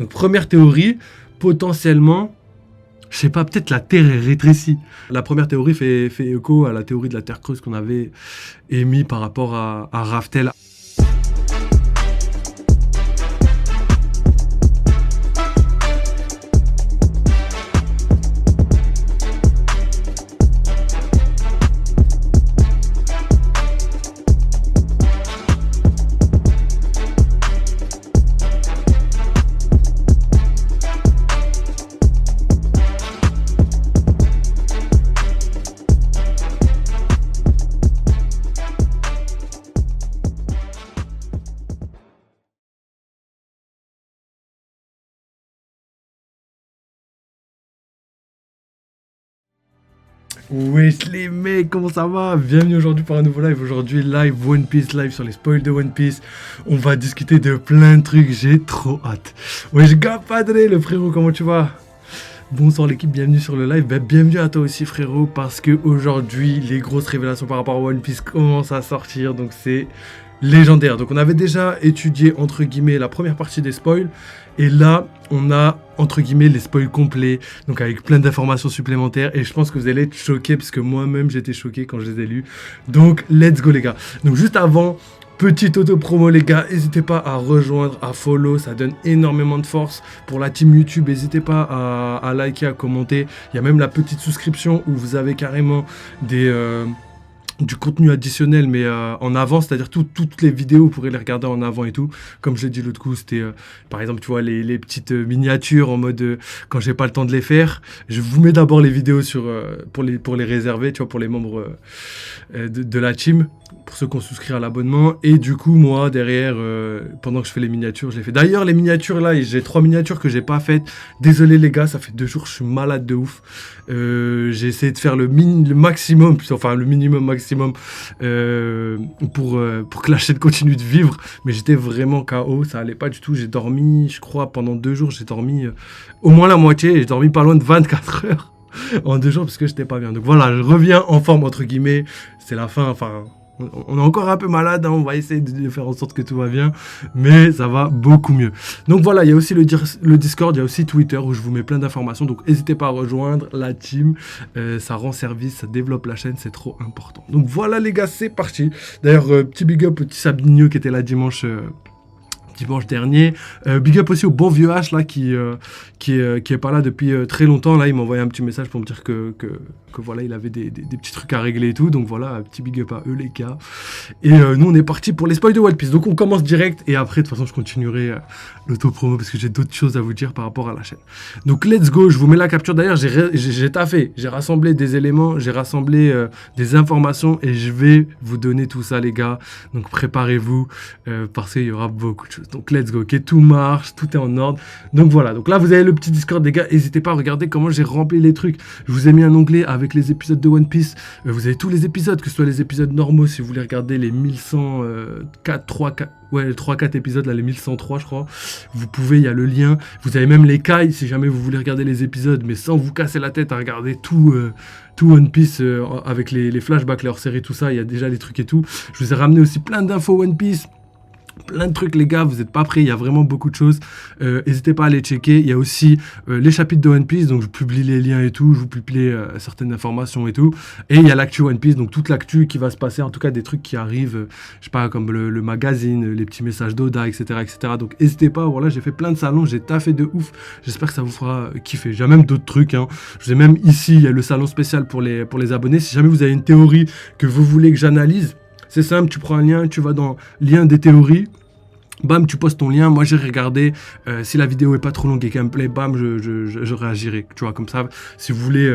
Donc première théorie, potentiellement, je sais pas, peut-être la Terre est rétrécie. La première théorie fait écho à la théorie de la Terre creuse qu'on avait émis par rapport à Raftel. Wesh les mecs, comment ça va? Bienvenue aujourd'hui pour un nouveau live. Aujourd'hui live One Piece, live sur les spoils de One Piece. On va discuter de plein de trucs, j'ai trop hâte. Wesh Gapadre le frérot, comment tu vas? Bonsoir l'équipe, bienvenue sur le live. Bienvenue à toi aussi frérot, parce que aujourd'hui les grosses révélations par rapport à One Piece commencent à sortir, donc c'est légendaire. Donc on avait déjà étudié entre guillemets la première partie des spoils, et là on a entre guillemets les spoils complets, donc avec plein d'informations supplémentaires, et je pense que vous allez être choqués parce que moi-même j'étais choqué quand je les ai lus. Donc let's go les gars. Donc juste avant, petite auto-promo les gars, n'hésitez pas à rejoindre, à follow, ça donne énormément de force pour la team YouTube. N'hésitez pas à liker, à commenter. Il y a même la petite souscription où vous avez carrément du contenu additionnel, mais en avant, c'est-à-dire toutes les vidéos, vous pourrez les regarder en avant et tout. Comme je l'ai dit l'autre coup, c'était par exemple, tu vois, les petites miniatures en mode quand j'ai pas le temps de les faire, je vous mets d'abord les vidéos pour les réserver, tu vois, pour les membres de la team, pour ceux qui ont souscrit à l'abonnement. Et du coup, moi, derrière, pendant que je fais les miniatures, je les fais. D'ailleurs, les miniatures là, j'ai 3 miniatures que j'ai pas faites. Désolé les gars, ça fait 2 jours, je suis malade de ouf. J'ai essayé de faire le maximum, enfin le minimum maximum pour que la chaîne continue de vivre, mais j'étais vraiment KO, ça allait pas du tout. J'ai dormi, je crois, pendant 2 jours, j'ai dormi au moins la moitié, et j'ai dormi pas loin de 24 heures en 2 jours parce que j'étais pas bien. Donc voilà, je reviens en forme entre guillemets, c'est la fin, enfin... On est encore un peu malade, hein, on va essayer de faire en sorte que tout va bien, mais ça va beaucoup mieux. Donc voilà, il y a aussi le Discord, il y a aussi Twitter où je vous mets plein d'informations, donc n'hésitez pas à rejoindre la team, ça rend service, ça développe la chaîne, c'est trop important. Donc voilà les gars, c'est parti. D'ailleurs, petit big up au petit Sabinho qui était là dimanche dernier. Big up aussi au bon vieux H là qui est pas là depuis très longtemps. Là il m'a envoyé un petit message pour me dire que voilà, il avait des petits trucs à régler et tout. Donc voilà, un petit big up à eux les gars. Et nous on est parti pour les spoils de One Piece. Donc on commence direct, et après de toute façon je continuerai l'auto-promo parce que j'ai d'autres choses à vous dire par rapport à la chaîne. Donc let's go, je vous mets la capture. D'ailleurs j'ai taffé, j'ai rassemblé des éléments, j'ai rassemblé des informations, et je vais vous donner tout ça les gars. Donc préparez-vous parce qu'il y aura beaucoup de choses. Donc let's go, ok, tout marche, tout est en ordre. Donc voilà, donc là vous avez le petit Discord les gars, n'hésitez pas à regarder comment j'ai rempli les trucs. Je vous ai mis un onglet avec les épisodes de One Piece, vous avez tous les épisodes, que ce soit les épisodes normaux si vous voulez regarder les 3-4 épisodes, là les 1103 je crois, vous pouvez, il y a le lien. Vous avez même les Kai si jamais vous voulez regarder les épisodes, mais sans vous casser la tête à regarder tout One Piece avec les flashbacks, les hors-séries, tout ça, il y a déjà les trucs et tout. Je vous ai ramené aussi plein d'infos One Piece, plein de trucs les gars, vous n'êtes pas prêts, il y a vraiment beaucoup de choses. N'hésitez pas à les checker. Il y a aussi les chapitres de One Piece, donc je publie les liens et tout, je vous publie certaines informations et tout. Et il y a l'actu One Piece, donc toute l'actu qui va se passer, en tout cas des trucs qui arrivent, je sais pas, comme le magazine, les petits messages d'Oda, etc., etc. Donc n'hésitez pas, voilà, j'ai fait plein de salons, j'ai taffé de ouf, j'espère que ça vous fera kiffer. J'ai même d'autres trucs, hein. Je vous ai même ici, il y a le salon spécial pour les abonnés. Si jamais vous avez une théorie que vous voulez que j'analyse, c'est simple, tu prends un lien, tu vas dans lien des théories, bam, tu postes ton lien, moi j'ai regardé, si la vidéo est pas trop longue et gameplay, bam, je réagirai, tu vois, comme ça. Si vous voulez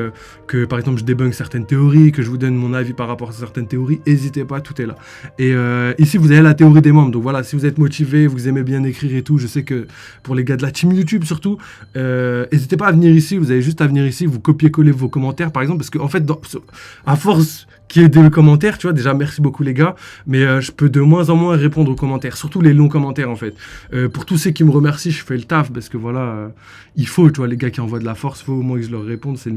que par exemple je débunk certaines théories, que je vous donne mon avis par rapport à certaines théories, n'hésitez pas, tout est là. Et ici vous avez la théorie des membres, donc voilà, si vous êtes motivé, vous aimez bien écrire et tout, je sais que pour les gars de la team YouTube surtout, n'hésitez pas à venir ici, vous avez juste à venir ici, vous copier-coller vos commentaires par exemple, parce qu'en fait, à force qu'il y ait des commentaires, tu vois, déjà merci beaucoup les gars, mais je peux de moins en moins répondre aux commentaires, surtout les longs commentaires. commentaires en fait. Pour tous ceux qui me remercient, je fais le taf parce que voilà, il faut, tu vois, les gars qui envoient de la force, il faut au moins que je leur réponde, c'est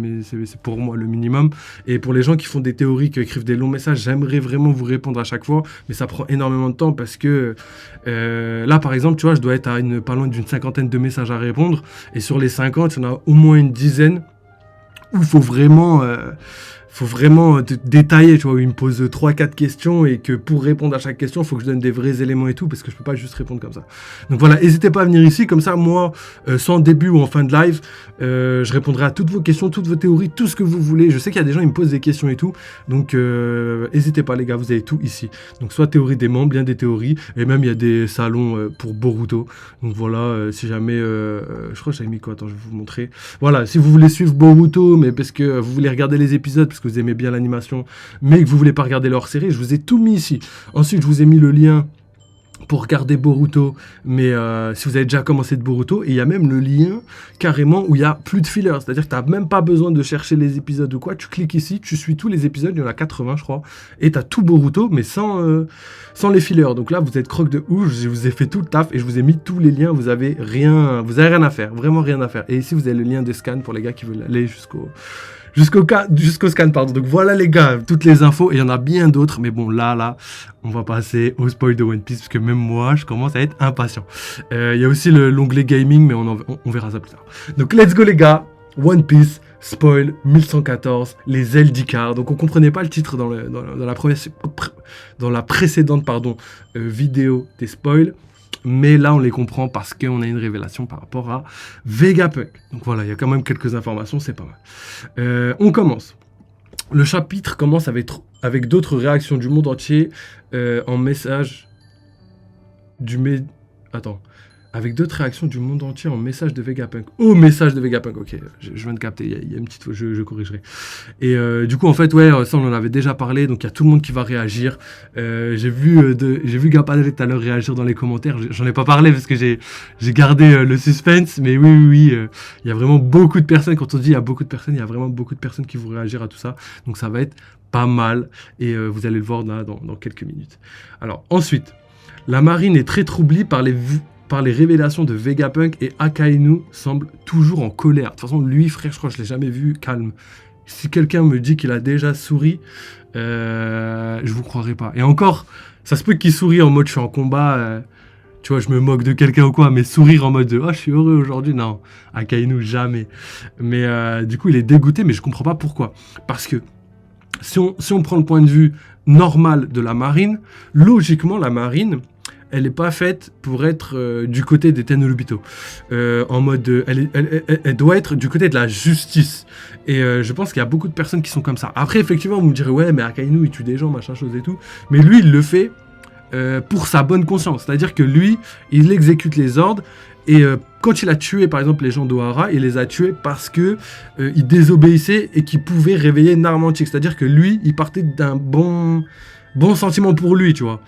pour moi le minimum. Et pour les gens qui font des théories, qui écrivent des longs messages, j'aimerais vraiment vous répondre à chaque fois, mais ça prend énormément de temps parce que là par exemple, tu vois, je dois être à pas loin d'une cinquantaine de messages à répondre, et sur les 50, il y en a au moins une dizaine où il faut vraiment détailler, tu vois, où il me pose 3-4 questions et que pour répondre à chaque question, il faut que je donne des vrais éléments et tout, parce que je peux pas juste répondre comme ça. Donc voilà, n'hésitez pas à venir ici, comme ça, moi, sans début ou en fin de live, je répondrai à toutes vos questions, toutes vos théories, tout ce que vous voulez. Je sais qu'il y a des gens, ils me posent des questions et tout, donc n'hésitez pas les gars, vous avez tout ici. Donc soit théorie des membres, bien des théories, et même il y a des salons pour Boruto. Donc voilà, si jamais, je crois que j'avais mis quoi, attends, je vais vous montrer. Voilà, si vous voulez suivre Boruto, mais parce que vous voulez regarder les épisodes, parce que vous aimez bien l'animation, mais que vous voulez pas regarder leur série, je vous ai tout mis ici. Ensuite, je vous ai mis le lien pour regarder Boruto, mais si vous avez déjà commencé de Boruto, et il y a même le lien carrément où il y a plus de fillers, c'est-à-dire que tu n'as même pas besoin de chercher les épisodes ou quoi, tu cliques ici, tu suis tous les épisodes, il y en a 80 je crois, et tu as tout Boruto, mais sans les fillers. Donc là, vous êtes croque de ouf, je vous ai fait tout le taf, et je vous ai mis tous les liens, vous avez rien à faire, vraiment rien à faire. Et ici, vous avez le lien de scan pour les gars qui veulent aller jusqu'au scan, pardon. Donc voilà les gars, toutes les infos, et il y en a bien d'autres, mais bon là, on va passer au spoil de One Piece, parce que même moi, je commence à être impatient. Il y a aussi l'onglet gaming, mais on verra ça plus tard. Donc let's go les gars, One Piece, spoil 1114, les ailes d'Icar. Donc on comprenait pas le titre dans la précédente vidéo des spoils. Mais là, on les comprend parce qu'on a une révélation par rapport à Vegapunk. Donc voilà, il y a quand même quelques informations, c'est pas mal. On commence. Le chapitre commence avec d'autres réactions du monde entier en message avec d'autres réactions du monde entier en message de Vegapunk. Oh, message de Vegapunk, ok, je viens de capter, il y a une petite fois, je corrigerai. Et du coup, en fait, ouais, ça on en avait déjà parlé, donc il y a tout le monde qui va réagir. J'ai vu Gapadre tout à l'heure réagir dans les commentaires, j'en ai pas parlé parce que j'ai gardé le suspense, mais oui, il y a vraiment beaucoup de personnes, quand on dit il y a beaucoup de personnes, il y a vraiment beaucoup de personnes qui vont réagir à tout ça, donc ça va être pas mal, et vous allez le voir là, dans quelques minutes. Alors, ensuite, la marine est très troublée par les révélations de Vegapunk, et Akainu semble toujours en colère. De toute façon, lui, frère, je crois que je l'ai jamais vu calme. Si quelqu'un me dit qu'il a déjà souri, je vous croirai pas. Et encore, ça se peut qu'il sourit en mode je suis en combat, tu vois, je me moque de quelqu'un ou quoi, mais sourire en mode je suis heureux aujourd'hui, non. Akainu, jamais. Mais du coup, il est dégoûté, mais je comprends pas pourquoi. Parce que si on prend le point de vue normal de la marine, logiquement, la marine, elle n'est pas faite pour être du côté des Tenryubito. En mode, elle doit être du côté de la justice. Et je pense qu'il y a beaucoup de personnes qui sont comme ça. Après, effectivement, vous me direz, ouais, mais Akainu, il tue des gens, machin chose et tout. Mais lui, il le fait pour sa bonne conscience. C'est-à-dire que lui, il exécute les ordres. Et quand il a tué, par exemple, les gens d'Ohara, il les a tués parce que ils désobéissaient et qu'ils pouvaient réveiller Narmantic. C'est-à-dire que lui, il partait d'un bon sentiment pour lui, tu vois.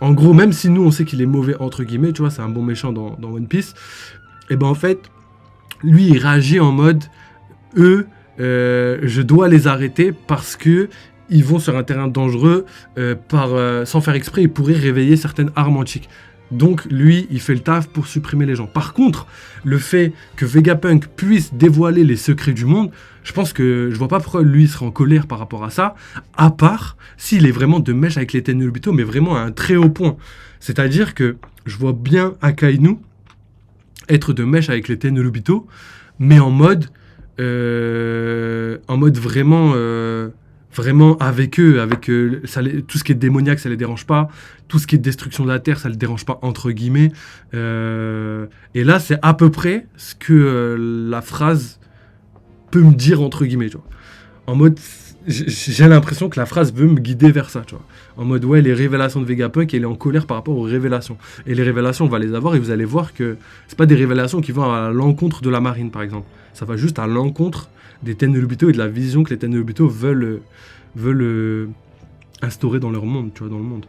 En gros, même si nous, on sait qu'il est mauvais, entre guillemets, tu vois, c'est un bon méchant dans One Piece, et ben en fait, lui, il réagit en mode, je dois les arrêter parce que ils vont sur un terrain dangereux, sans faire exprès, ils pourraient réveiller certaines armes antiques. Donc, lui, il fait le taf pour supprimer les gens. Par contre, le fait que Vegapunk puisse dévoiler les secrets du monde, je pense que je vois pas pourquoi lui serait en colère par rapport à ça, à part s'il est vraiment de mèche avec les Tenryubito, mais vraiment à un très haut point. C'est-à-dire que je vois bien Akainu être de mèche avec les Tenryubito, mais en mode vraiment avec eux, tout ce qui est démoniaque, ça les dérange pas, tout ce qui est destruction de la terre, ça les dérange pas, entre guillemets. Et là, c'est à peu près ce que la phrase peut me dire, entre guillemets, tu vois. En mode, j'ai l'impression que la phrase veut me guider vers ça, tu vois. En mode, ouais, les révélations de Vegapunk, il est en colère par rapport aux révélations. Et les révélations, on va les avoir, et vous allez voir que c'est pas des révélations qui vont à l'encontre de la marine, par exemple. Ça va juste à l'encontre des Tenryubito et de la vision que les Tenryubito veulent instaurer dans leur monde, tu vois, dans le monde.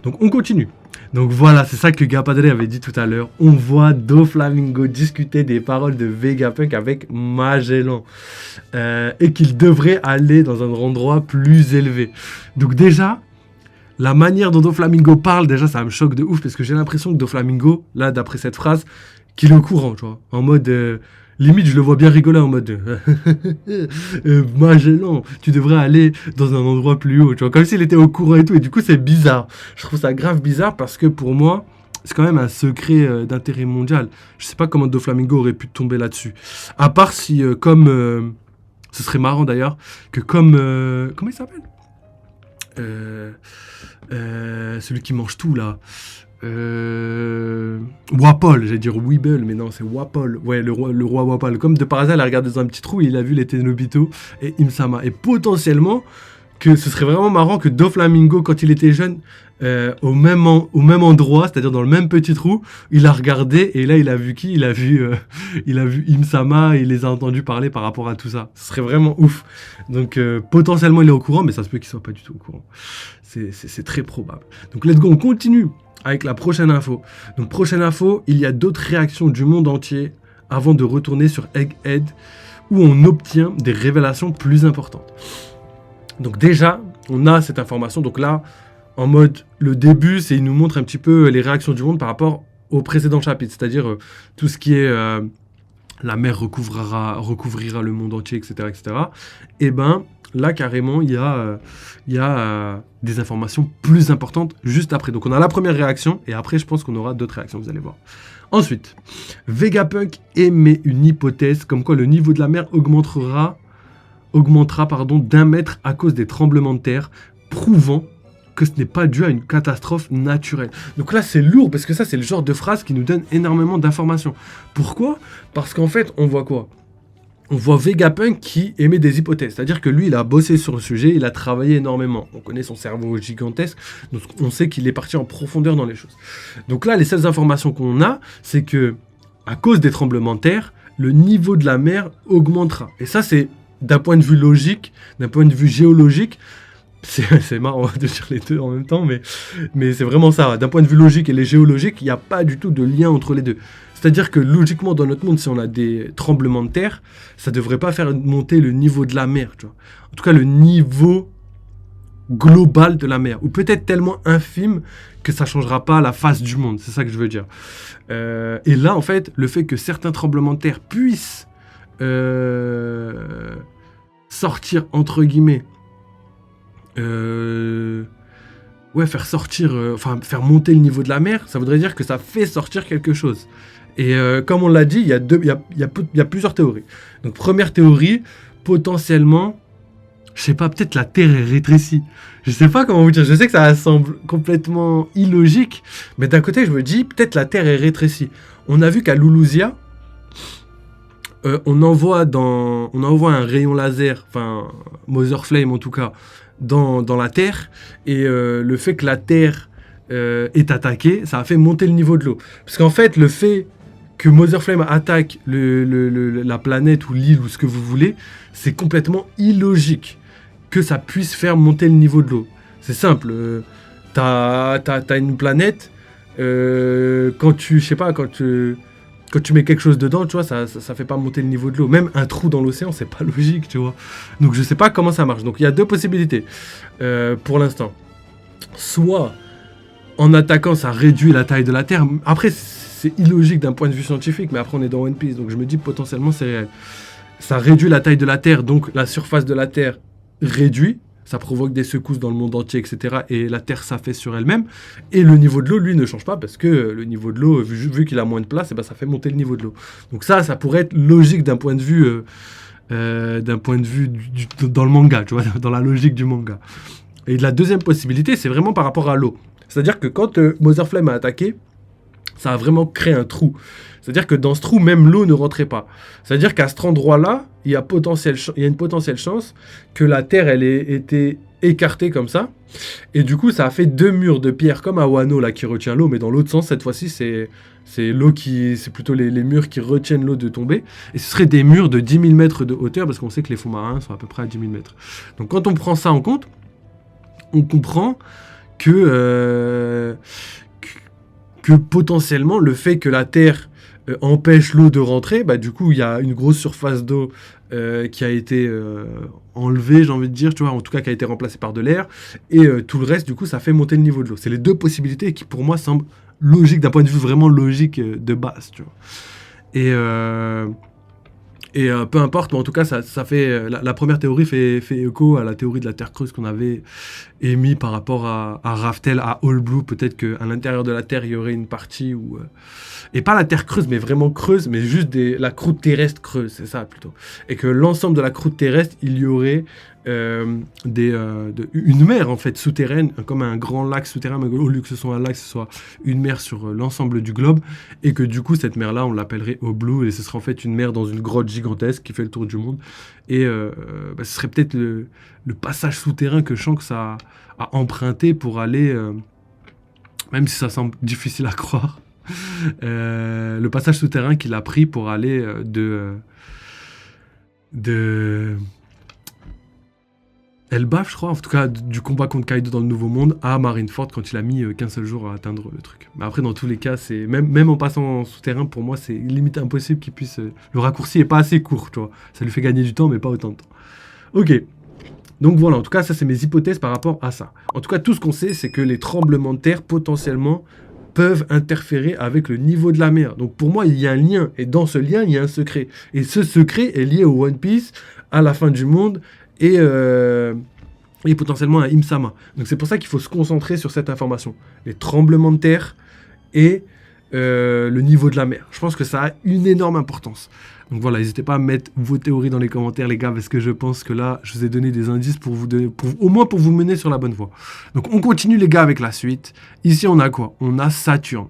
Donc on continue. Donc voilà, c'est ça que Gapadre avait dit tout à l'heure. On voit Doflamingo discuter des paroles de Vegapunk avec Magellan. Et qu'il devrait aller dans un endroit plus élevé. Donc déjà, la manière dont Doflamingo parle, déjà, ça me choque de ouf, parce que j'ai l'impression que Doflamingo, là, d'après cette phrase, qu'il est au courant, tu vois. En mode, limite, je le vois bien rigoler en mode, Magellan, tu devrais aller dans un endroit plus haut, tu vois, comme s'il était au courant et tout, et du coup, c'est bizarre. Je trouve ça grave bizarre, parce que pour moi, c'est quand même un secret d'intérêt mondial. Je sais pas comment Doflamingo aurait pu tomber là-dessus. À part si, ce serait marrant d'ailleurs, que comme... comment il s'appelle celui qui mange tout, là. Wapol, j'allais dire Weeble, mais non, c'est Wapol. Ouais, le roi Wapol. Comme de par hasard, il a regardé dans un petit trou et il a vu les Tenobito et Imsama. Et potentiellement, que ce serait vraiment marrant que Doflamingo, quand il était jeune, au même endroit, c'est-à-dire dans le même petit trou, il a regardé et là il a vu qui il a vu Imsama et il les a entendus parler par rapport à tout ça. Ce serait vraiment ouf. Donc potentiellement il est au courant, mais ça se peut qu'il soit pas du tout au courant. C'est très probable. Donc let's go, on continue avec la prochaine info. Donc prochaine info, il y a d'autres réactions du monde entier avant de retourner sur Egghead où on obtient des révélations plus importantes. Donc déjà, on a cette information. Donc là, en mode, le début, c'est il nous montre un petit peu les réactions du monde par rapport au précédent chapitre. C'est-à-dire tout ce qui est la mer recouvrira le monde entier, etc. etc. Et ben là, carrément, il y a des informations plus importantes juste après. Donc on a la première réaction et après, je pense qu'on aura d'autres réactions, vous allez voir. Ensuite, Vegapunk émet une hypothèse comme quoi le niveau de la mer augmentera d'1 mètre à cause des tremblements de terre, prouvant que ce n'est pas dû à une catastrophe naturelle. Donc là, c'est lourd, parce que ça, c'est le genre de phrase qui nous donne énormément d'informations. Pourquoi ? Parce qu'en fait, on voit quoi ? On voit Vegapunk qui émet des hypothèses. C'est-à-dire que lui, il a bossé sur le sujet, il a travaillé énormément. On connaît son cerveau gigantesque, donc on sait qu'il est parti en profondeur dans les choses. Donc là, les seules informations qu'on a, c'est que, à cause des tremblements de terre, le niveau de la mer augmentera. Et ça, c'est d'un point de vue logique, d'un point de vue géologique, c'est marrant de dire les deux en même temps, mais c'est vraiment ça. D'un point de vue logique et géologique, il n'y a pas du tout de lien entre les deux. C'est-à-dire que logiquement, dans notre monde, si on a des tremblements de terre, ça ne devrait pas faire monter le niveau de la mer, tu vois. En tout cas, le niveau global de la mer, ou peut-être tellement infime que ça ne changera pas la face du monde. C'est ça que je veux dire. Et là, en fait, le fait que certains tremblements de terre puissent sortir, entre guillemets, faire sortir, faire monter le niveau de la mer, ça voudrait dire que ça fait sortir quelque chose. Et comme on l'a dit, il y a plusieurs théories. Donc première théorie, potentiellement, je sais pas, peut-être la Terre est rétrécie. Je sais pas comment vous dire, je sais que ça semble complètement illogique, mais d'un côté je me dis, peut-être la Terre est rétrécie. On a vu qu'à Lulusia, on envoie un rayon laser, enfin Mother Flame en tout cas, dans la Terre, et le fait que la Terre est attaquée, ça a fait monter le niveau de l'eau. Parce qu'en fait, le fait que Mother Flame attaque la planète ou l'île ou ce que vous voulez, c'est complètement illogique que ça puisse faire monter le niveau de l'eau. C'est simple, t'as une planète, quand tu mets quelque chose dedans, tu vois, ça fait pas monter le niveau de l'eau. Même un trou dans l'océan, c'est pas logique, tu vois. Donc je sais pas comment ça marche. Donc il y a deux possibilités pour l'instant. Soit en attaquant, ça réduit la taille de la Terre. Après, c'est illogique d'un point de vue scientifique, mais après on est dans One Piece, donc je me dis potentiellement c'est réel. Ça réduit la taille de la Terre, donc la surface de la Terre réduit. Ça provoque des secousses dans le monde entier, etc. Et la Terre s'affaisse sur elle-même. Et le niveau de l'eau, lui, ne change pas parce que le niveau de l'eau, vu qu'il a moins de place, ça fait monter le niveau de l'eau. Donc ça pourrait être logique d'un point de vue, dans le manga, tu vois, dans la logique du manga. Et la deuxième possibilité, c'est vraiment par rapport à l'eau. C'est-à-dire que quand Mother Flame a attaqué, ça a vraiment créé un trou. C'est-à-dire que dans ce trou, même l'eau ne rentrait pas. C'est-à-dire qu'à cet endroit-là, il y a une potentielle chance que la Terre, elle ait été écartée comme ça. Et du coup, ça a fait 2 murs de pierre comme à Wano, là, qui retient l'eau. Mais dans l'autre sens, cette fois-ci, c'est plutôt les murs qui retiennent l'eau de tomber. Et ce seraient des murs de 10 000 mètres de hauteur, parce qu'on sait que les fonds marins sont à peu près à 10 000 mètres. Donc quand on prend ça en compte, on comprend que potentiellement, le fait que la Terre empêche l'eau de rentrer, bah du coup il y a une grosse surface d'eau qui a été enlevée, j'ai envie de dire, tu vois, en tout cas qui a été remplacée par de l'air, et tout le reste du coup ça fait monter le niveau de l'eau. C'est les deux possibilités qui pour moi semblent logiques d'un point de vue vraiment logique de base, tu vois. Et peu importe, mais en tout cas, ça fait la première théorie fait écho à la théorie de la Terre creuse qu'on avait émis par rapport à Raftel, à All Blue. Peut-être qu'à l'intérieur de la Terre, il y aurait une partie où... et pas la Terre creuse, mais vraiment creuse, mais juste la croûte terrestre creuse, c'est ça plutôt. Et que l'ensemble de la croûte terrestre, il y aurait une mer en fait souterraine, comme un grand lac souterrain, mais au lieu que ce soit un lac, ce soit une mer sur l'ensemble du globe, et que du coup cette mer là on l'appellerait All Blue, et ce serait en fait une mer dans une grotte gigantesque qui fait le tour du monde, et ce serait peut-être le passage souterrain que Shanks a emprunté pour aller, même si ça semble difficile à croire, le passage souterrain qu'il a pris pour aller de Elbaf, je crois, en tout cas du combat contre Kaido dans le Nouveau Monde à Marineford quand il a mis qu'un seul jour à atteindre le truc. Mais après, dans tous les cas, c'est même en passant en souterrain, pour moi, c'est limite impossible qu'il puisse. Le raccourci est pas assez court, tu vois. Ça lui fait gagner du temps, mais pas autant de temps. Ok. Donc voilà, en tout cas, ça, c'est mes hypothèses par rapport à ça. En tout cas, tout ce qu'on sait, c'est que les tremblements de terre, potentiellement, peuvent interférer avec le niveau de la mer. Donc pour moi, il y a un lien. Et dans ce lien, il y a un secret. Et ce secret est lié au One Piece, à la fin du monde, et potentiellement à Imsama. Donc c'est pour ça qu'il faut se concentrer sur cette information. Les tremblements de terre et le niveau de la mer. Je pense que ça a une énorme importance. Donc voilà, n'hésitez pas à mettre vos théories dans les commentaires, les gars, parce que je pense que là, je vous ai donné des indices pour vous donner, au moins pour vous mener sur la bonne voie. Donc on continue, les gars, avec la suite. Ici, on a quoi? On a Saturne.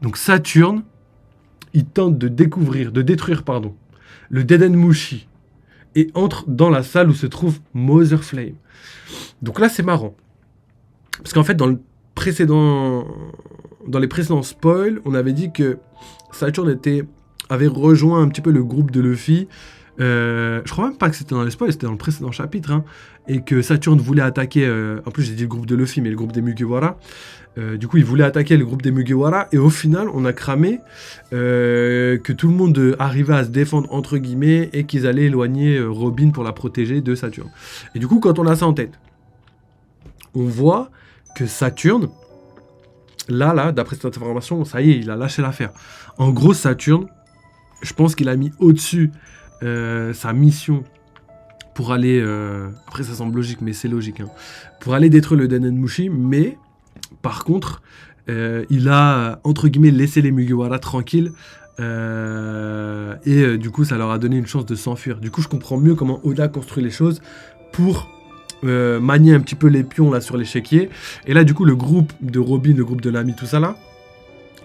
Donc Saturne, il tente de détruire, le Deden Mushi et entre dans la salle où se trouve Mother Flame. Donc là, c'est marrant. Parce qu'en fait, dans les précédents spoils, on avait dit que Saturne avait rejoint un petit peu le groupe de Luffy. Je crois même pas que c'était dans les spoils, c'était dans le précédent chapitre. Hein, et que Saturne voulait attaquer... en plus, j'ai dit le groupe de Luffy, mais le groupe des Mugiwara. Du coup, il voulait attaquer le groupe des Mugiwara. Et au final, on a cramé que tout le monde arrivait à se défendre, entre guillemets, et qu'ils allaient éloigner Robin pour la protéger de Saturne. Et du coup, quand on a ça en tête, on voit que Saturne... Là, d'après cette information, ça y est, il a lâché l'affaire. En gros, Saturne, je pense qu'il a mis au-dessus sa mission pour aller... après, ça semble logique, mais c'est logique. Hein, pour aller détruire le Denen Mushi, mais par contre, il a, entre guillemets, laissé les Mugiwara tranquilles. Et du coup, ça leur a donné une chance de s'enfuir. Du coup, je comprends mieux comment Oda construit les choses pour... manier un petit peu les pions là sur l'échiquier. Et là du coup le groupe de Robin, le groupe de Nami, tout ça là,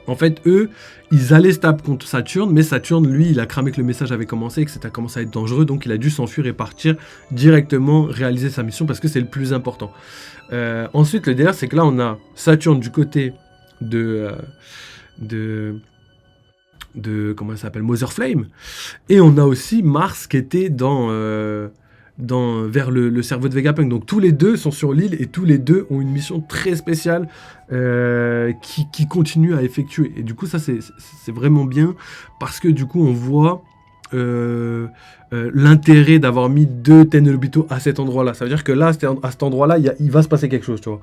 en fait eux ils allaient se taper contre Saturne, mais Saturne lui il a cramé que le message avait commencé et que c'était commencé à être dangereux, donc il a dû s'enfuir et partir directement réaliser sa mission parce que c'est le plus important. Ensuite le délire c'est que là on a Saturne du côté de comment ça s'appelle, Mother Flame, et on a aussi Mars qui était vers le cerveau de Vegapunk. Donc tous les deux sont sur l'île et tous les deux ont une mission très spéciale qui continue à effectuer. Et du coup ça c'est vraiment bien parce que du coup on voit l'intérêt d'avoir mis 2 Tenryubito à cet endroit-là. Ça veut dire que là, à cet endroit-là, il va se passer quelque chose, tu vois.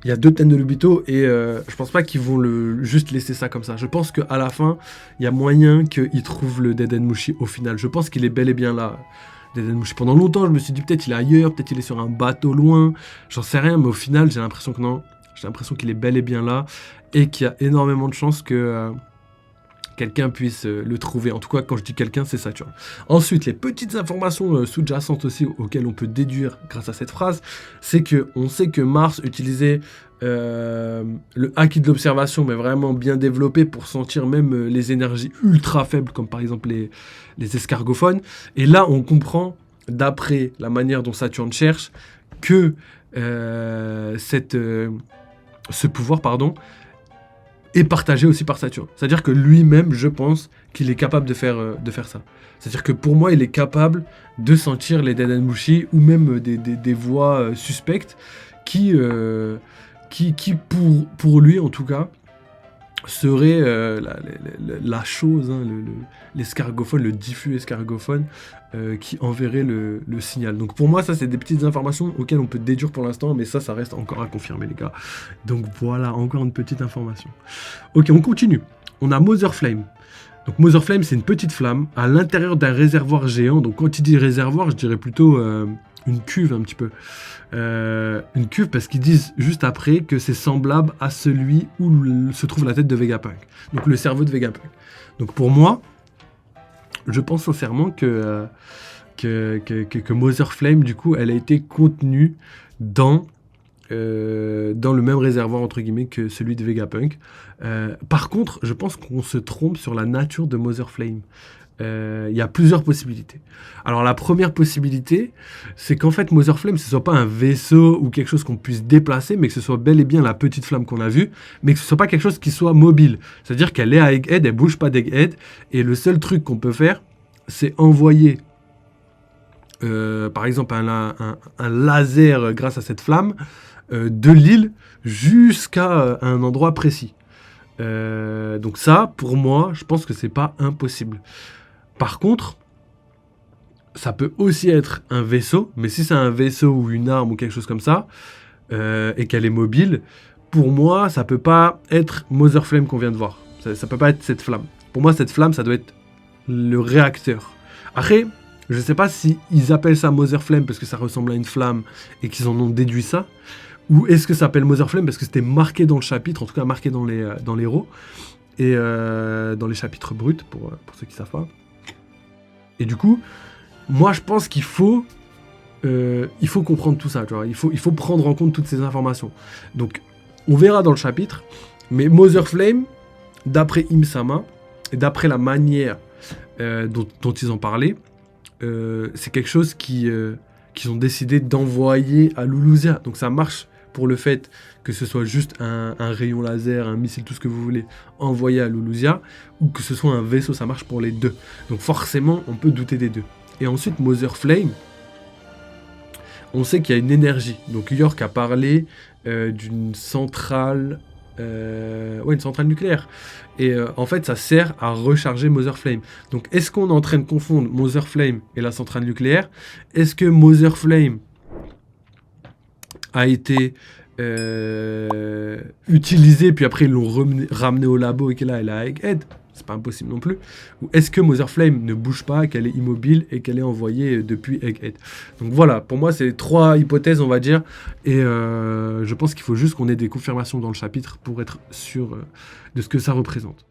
Il y a 2 Tenryubito et je pense pas qu'ils vont juste laisser ça comme ça. Je pense qu'à la fin, il y a moyen qu'ils trouvent le Deden Mushi au final. Je pense qu'il est bel et bien là. Deden Mushi. Pendant longtemps, je me suis dit peut-être il est ailleurs, peut-être il est sur un bateau loin, j'en sais rien, mais au final, j'ai l'impression que non. J'ai l'impression qu'il est bel et bien là et qu'il y a énormément de chances que quelqu'un puisse le trouver. En tout cas, quand je dis quelqu'un, c'est Saturne. Ensuite, les petites informations sous-jacentes aussi auxquelles on peut déduire grâce à cette phrase, c'est que on sait que Mars utilisait le haki de l'observation, mais vraiment bien développé pour sentir même les énergies ultra faibles, comme par exemple les escargophones. Et là, on comprend, d'après la manière dont Saturne cherche, que ce pouvoir, est partagé aussi par Saturne. C'est-à-dire que lui-même, je pense qu'il est capable de faire ça. C'est-à-dire que pour moi, il est capable de sentir les Deden Mushi ou même des voix suspectes qui pour lui, en tout cas, serait la chose, hein, l'escargophone, le diffus escargophone qui enverrait le signal. Donc pour moi, ça, c'est des petites informations auxquelles on peut déduire pour l'instant, mais ça reste encore à confirmer, les gars. Donc voilà, encore une petite information. Ok, on continue. On a Mother Flame. Donc Mother Flame, c'est une petite flamme à l'intérieur d'un réservoir géant. Donc quand il dit réservoir, je dirais plutôt une cuve un petit peu. Une cuve parce qu'ils disent juste après que c'est semblable à celui où se trouve la tête de Vegapunk. Donc le cerveau de Vegapunk. Donc pour moi, je pense sincèrement que Mother Flame, du coup, elle a été contenue dans le même réservoir entre guillemets que celui de Vegapunk. Par contre, je pense qu'on se trompe sur la nature de Mother Flame. Il y a plusieurs possibilités. Alors la première possibilité, c'est qu'en fait Mother Flame, ce soit pas un vaisseau ou quelque chose qu'on puisse déplacer, mais que ce soit bel et bien la petite flamme qu'on a vue, mais que ce soit pas quelque chose qui soit mobile. C'est-à-dire qu'elle est à Egghead, elle bouge pas d'Egghead, et le seul truc qu'on peut faire, c'est envoyer par exemple un laser grâce à cette flamme de l'île jusqu'à un endroit précis. Donc ça, pour moi, je pense que c'est pas impossible. Par contre, ça peut aussi être un vaisseau, mais si c'est un vaisseau ou une arme ou quelque chose comme ça, et qu'elle est mobile, pour moi, ça peut pas être Mother Flame qu'on vient de voir. Ça peut pas être cette flamme. Pour moi, cette flamme, ça doit être le réacteur. Après, je sais pas si ils appellent ça Mother Flame parce que ça ressemble à une flamme et qu'ils en ont déduit ça, ou est-ce que ça s'appelle Mother Flame parce que c'était marqué dans le chapitre, en tout cas marqué dans les héros, et dans les chapitres bruts, pour ceux qui savent pas. Et du coup, moi je pense qu'il faut comprendre tout ça, tu vois. Il faut prendre en compte toutes ces informations. Donc, on verra dans le chapitre, mais Mother Flame, d'après Im-sama, et d'après la manière dont ils en parlaient, c'est quelque chose qu'ils ont décidé d'envoyer à Lulusia. Donc ça marche pour le fait que ce soit juste un rayon laser, un missile, tout ce que vous voulez, envoyé à Lulusia, ou que ce soit un vaisseau, ça marche pour les deux. Donc forcément, on peut douter des deux. Et ensuite, Mother Flame, on sait qu'il y a une énergie. Donc York a parlé d'une centrale... une centrale nucléaire. Et en fait, ça sert à recharger Mother Flame. Donc, est-ce qu'on est en train de confondre Mother Flame et la centrale nucléaire? Est-ce que Mother Flame a été utilisée, puis après ils l'ont ramené au labo et qu'elle est à Egghead? C'est pas impossible non plus. Ou est-ce que Mother Flame ne bouge pas, qu'elle est immobile et qu'elle est envoyée depuis Egghead? Donc voilà, pour moi, c'est 3 hypothèses, on va dire. Et je pense qu'il faut juste qu'on ait des confirmations dans le chapitre pour être sûr de ce que ça représente.